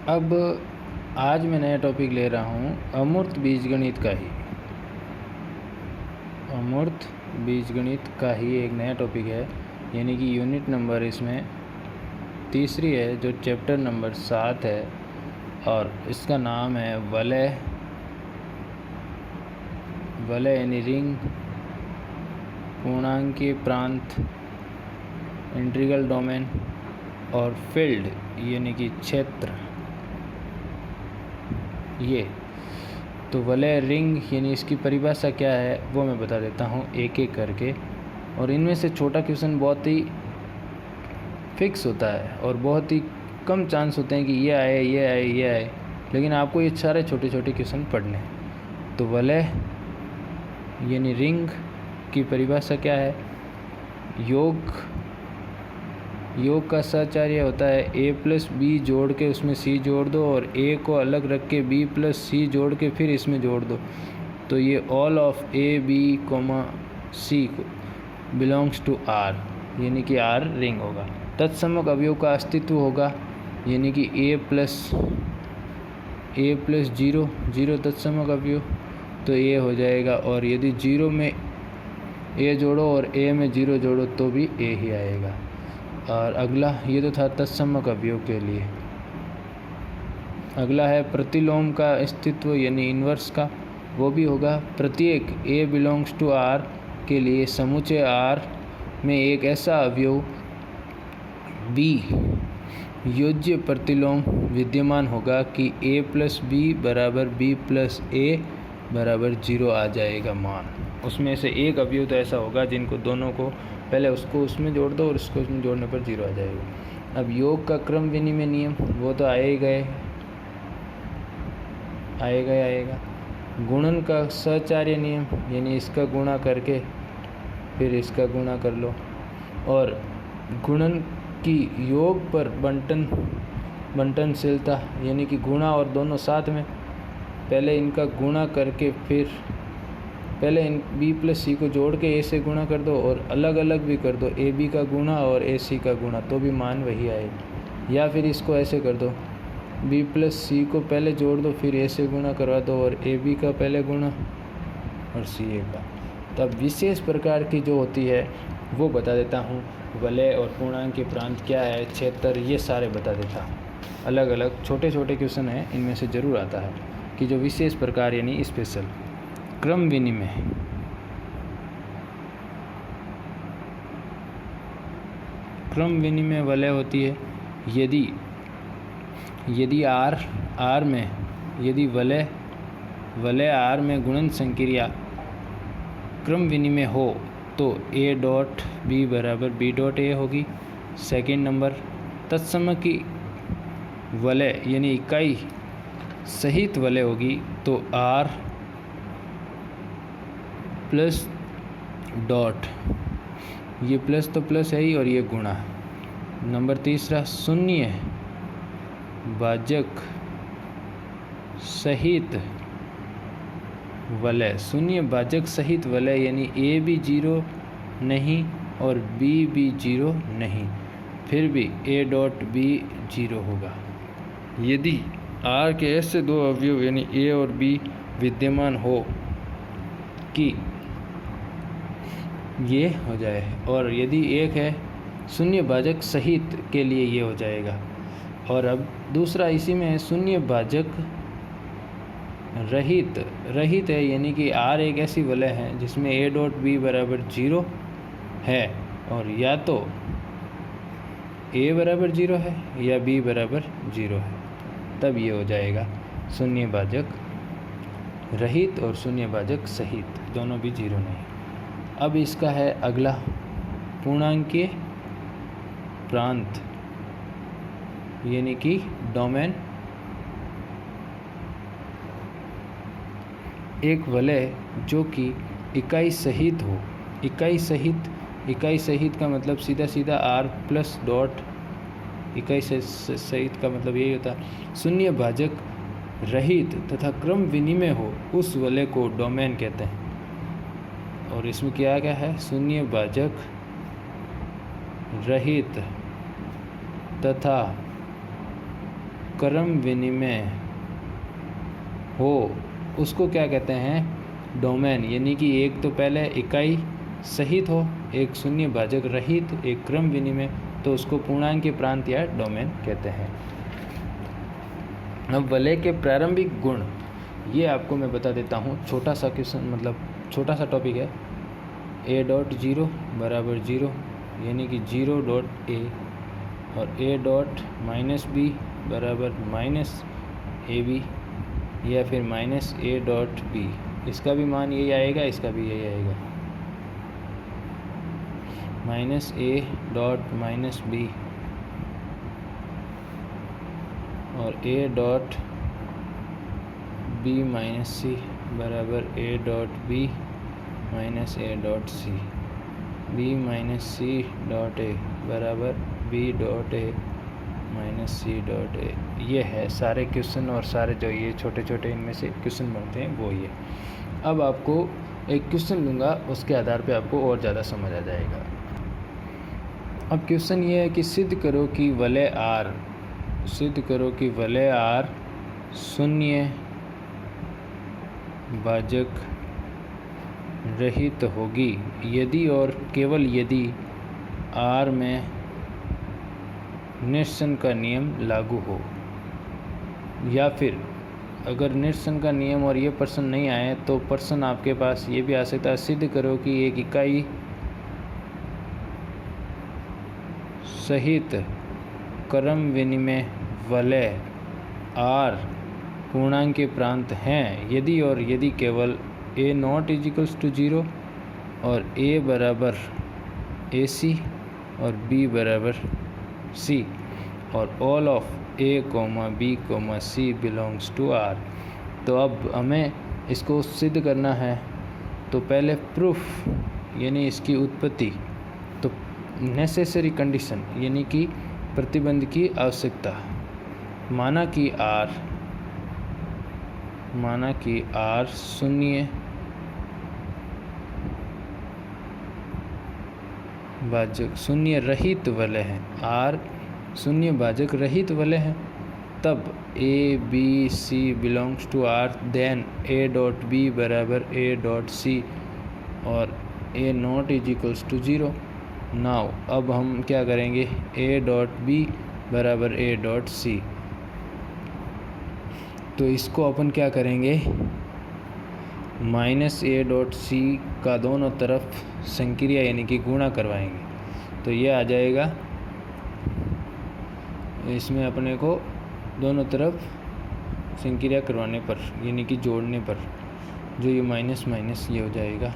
अब आज मैं नया टॉपिक ले रहा हूँ अमूर्त बीजगणित का ही। अमूर्त बीजगणित का ही एक नया टॉपिक है, यानी कि यूनिट नंबर इसमें तीसरी है, जो चैप्टर नंबर 7 है और इसका नाम है वलय यानी रिंग, पूर्णांकीय प्रांत, इंटीग्रल डोमेन और फील्ड यानी कि क्षेत्र। ये तो वलय रिंग यानी इसकी परिभाषा क्या है वो मैं बता देता हूँ एक एक करके। और इनमें से छोटा क्वेश्चन बहुत ही फिक्स होता है और बहुत ही कम चांस होते हैं कि ये आए, लेकिन आपको ये सारे छोटे छोटे क्वेश्चन पढ़ने हैं। तो वलय यानी रिंग की परिभाषा क्या है? योग का साचार्य होता है a प्लस बी जोड़ के उसमें c जोड़ दो और a को अलग रख के b प्लस c जोड़ के फिर इसमें जोड़ दो, तो ये all of a b c belongs to r, यानी कि r रिंग होगा। तत्समक अवयव का अस्तित्व होगा, यानी कि a प्लस 0 तत्समक अवयव, तो a हो जाएगा। और यदि 0 में a जोड़ो और a में 0 जोड़ो तो भी a ही आएगा। और अगला, ये तो था तत्समक अवयव के लिए। अगला है प्रतिलोम का अस्तित्व यानी इन्वर्स का, वो भी होगा। प्रत्येक a बिलोंग्स टू r के लिए समुच्चय r में एक ऐसा अवयव b योज्य प्रतिलोम विद्यमान होगा कि a प्लस बी बराबर b प्लस a बराबर 0 आ जाएगा मान। उसमें से एक अवयव तो ऐसा होगा जिनको दोनों को पहले उसको उसमें जोड़ दो और उसको उसमें जोड़ने पर 0 आ जाएगा। अब योग का क्रम विनिमय नियम वो तो आएगा। गुणन का सहचार्य नियम यानी इसका गुणा करके फिर इसका गुणा कर लो। और गुणन की योग पर बंटनशीलता यानी कि गुणा और दोनों साथ में, पहले इनका गुणा करके फिर पहले इन b प्लस सी को जोड़ के a से गुणा कर दो और अलग अलग भी कर दो, ए बी का गुणा और ए सी का गुणा, तो भी मान वही आएगा। या फिर इसको ऐसे कर दो, b प्लस सी को पहले जोड़ दो फिर a से गुणा करवा दो और ए बी का पहले गुणा और सी ए का। तब विशेष प्रकार की जो होती है वो बता देता हूँ। वलय और पूर्णांक के प्रांत क्या है, क्षेत्र, ये सारे बता देता हूँ। अलग अलग छोटे छोटे क्वेश्चन हैं, इनमें से ज़रूर आता है कि जो विशेष प्रकार यानी स्पेशल। क्रम विनिमय वलय होती है यदि R में यदि वलय R में गुणन संक्रिया क्रम विनिमय हो तो a डॉट b बराबर b डॉट a होगी। सेकेंड नंबर, तत्समक की वलय यानी इकाई सहित वलय होगी तो R प्लस डॉट, ये प्लस तो प्लस है ही और ये गुणा। नंबर तीसरा, शून्य भाजक सहित वलय यानी a भी 0 नहीं और b भी 0 नहीं, फिर भी a डॉट b 0 होगा। यदि r के ऐसे दो अवयव यानी a और b विद्यमान हो कि ये हो जाए, और यदि एक है शून्य भाजक सहित के लिए ये हो जाएगा। और अब दूसरा इसी में है, शून्य भाजक रहित है, यानी कि R एक ऐसी वलय है जिसमें a डॉट b बराबर 0 है और या तो a बराबर 0 है या b बराबर 0 है, तब ये हो जाएगा शून्य भाजक रहित और शून्य भाजक सहित, दोनों भी 0 नहीं। अब इसका है अगला, पूर्णांकीय प्रांत यानी कि डोमेन। एक वलय जो कि इकाई सहित हो, इकाई सहित का मतलब सीधा R प्लस डॉट, इकाई सहित का मतलब यही होता है। शून्य भाजक रहित तथा क्रम विनिमय हो उस वलय को डोमेन कहते हैं। और इसमें क्या है, शून्य भाजक रहित तथा क्रम विनिमय हो उसको क्या कहते हैं? डोमेन। यानी कि एक तो पहले इकाई सहित हो, एक शून्य भाजक रहित, एक क्रम विनिमय, तो उसको पूर्णांक के प्रांत या डोमेन कहते हैं। अब वलय के प्रारंभिक गुण ये आपको मैं बता देता हूँ। छोटा सा क्वेश्चन, मतलब छोटा सा टॉपिक है। a डॉट 0 बराबर 0, यानी कि 0 डॉट a, और a डॉट माइनस b बराबर माइनस ab, या फिर माइनस a डॉट b। इसका भी मान यही आएगा, इसका भी यही आएगा, minus a dot minus b और a dot b minus C बराबर a dot b minus a dot C, b minus C dot a बराबर b dot a minus C dot a। ये है सारे क्वेश्चन, और सारे जो ये छोटे छोटे इनमें से क्वेश्चन बनते हैं वो ये। अब आपको एक क्वेश्चन लूँगा, उसके आधार पे आपको और ज़्यादा समझ आ जाएगा। अब क्वेश्चन ये है कि सिद्ध करो कि वलय R शून्य भाजक रहित होगी यदि और केवल यदि R में निरसन का नियम लागू हो। या फिर अगर निरसन का नियम और ये प्रश्न नहीं आए तो प्रश्न आपके पास ये भी आ सकता है, सिद्ध करो कि एक इकाई सहित क्रम विनिमय वलय R पूर्णांक के प्रांत हैं यदि और यदि केवल a नॉट इजिकल्स टू 0 और a बराबर AC और b बराबर C और all of a, b, c belongs to R। तो अब हमें इसको सिद्ध करना है। तो पहले प्रूफ यानी इसकी उत्पत्ति, तो नेसेसरी कंडीशन यानी कि प्रतिबंध की आवश्यकता। माना कि R शून्य भाजक शून्य रहित वलय है, R शून्य भाजक रहित वलय है, तब a, b, c belongs to R, then a dot b बराबर a डॉट c और a not is equals to 0। Now अब हम क्या करेंगे, a डॉट b बराबर a डॉट c। तो इसको अपन क्या करेंगे, माइनस a डॉट c का दोनों तरफ संक्रिया यानी कि गुणा करवाएंगे। तो ये आ जाएगा, इसमें अपने को दोनों तरफ संक्रिया करवाने पर यानी कि जोड़ने पर जो ये माइनस माइनस ये हो जाएगा।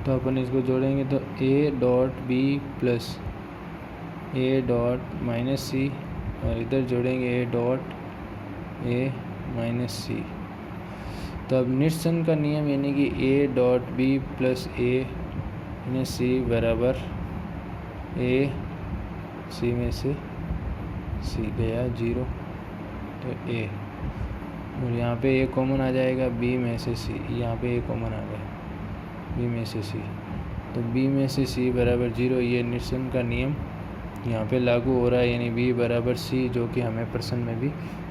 तो अपन इसको जोड़ेंगे तो a dot b plus a dot minus c और इधर जोड़ेंगे a dot a minus C. तो अब निरसन का नियम यानी कि a dot b plus a minus C बराबर a c में से c गया 0, तो a, और यहाँ पे a कॉमन आ जाएगा, b में से c, यहाँ पे a कॉमन आ गया, b में से c, तो b में से c बराबर 0। ये निरसन का नियम यहाँ पे लागू हो रहा है, यानी b बराबर c, जो कि हमें प्रश्न में भी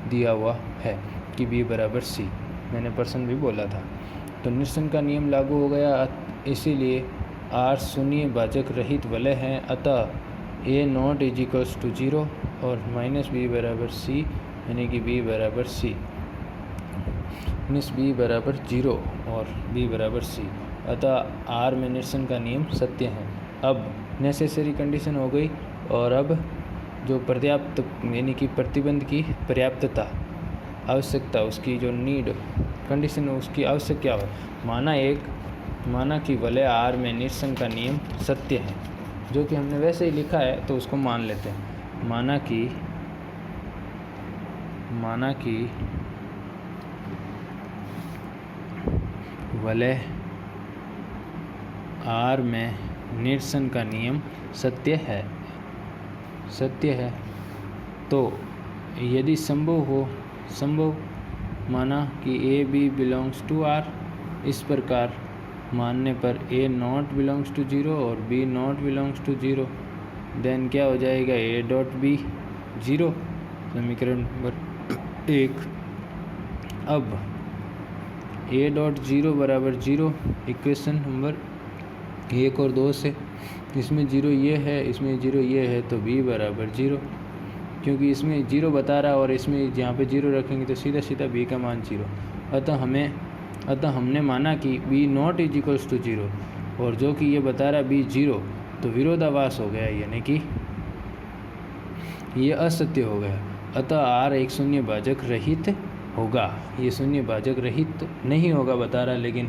दिया हुआ है कि b बराबर c, मैंने प्रश्न भी बोला था। तो निरसन का नियम लागू हो गया, इसीलिए R शून्य भाजक रहित वलय है, अतः a not is equals to 0 और माइनस b बराबर c, यानी कि b बराबर c, माइनस b बराबर 0 और b बराबर c, अतः R में निरसन का नियम सत्य है। अब नेसेसरी कंडीशन हो गई, और अब जो पर्याप्त यानी कि प्रतिबंध की पर्याप्तता आवश्यकता, उसकी जो नीड कंडीशन उसकी आवश्यक क्या हो, माना कि वलय R में निरसन का नियम सत्य है, जो कि हमने वैसे ही लिखा है तो उसको मान लेते हैं। माना कि वलय R में निरसन का नियम सत्य है, तो यदि संभव माना कि a b belongs to R, इस प्रकार मानने पर a नॉट बिलोंग्स टू 0 और b not belongs to 0, then क्या हो जाएगा, a डॉट b 0 समीकरण नंबर 1। अब ए डॉट जीरो बराबर जीरो इक्वेशन नंबर 1 और 2 से, इसमें जीरो ये है, इसमें जीरो ये है, तो बी बराबर जीरो, क्योंकि इसमें जीरो बता रहा है और इसमें जहाँ पे जीरो रखेंगे तो सीधा सीधा बी का मान जीरो। अतः हमने माना कि B not is equals to zero, और जो कि ये बता रहा है बी जीरो, तो विरोधाभास हो गया, यानी कि ये असत्य हो गया। अतः आर एक शून्य भाजक रहित होगा। ये शून्य भाजक रहित नहीं होगा बता रहा है, लेकिन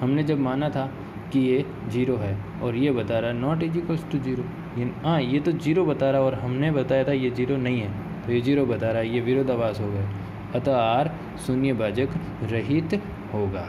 हमने जब माना था कि ये जीरो है और ये बता रहा है not is equals to zero, ये तो जीरो बता रहा है और हमने बताया था ये जीरो नहीं है, तो ये जीरो बता रहा है, ये विरोधाभास हो गया। अतः आर शून्य भाजक रहित होगा।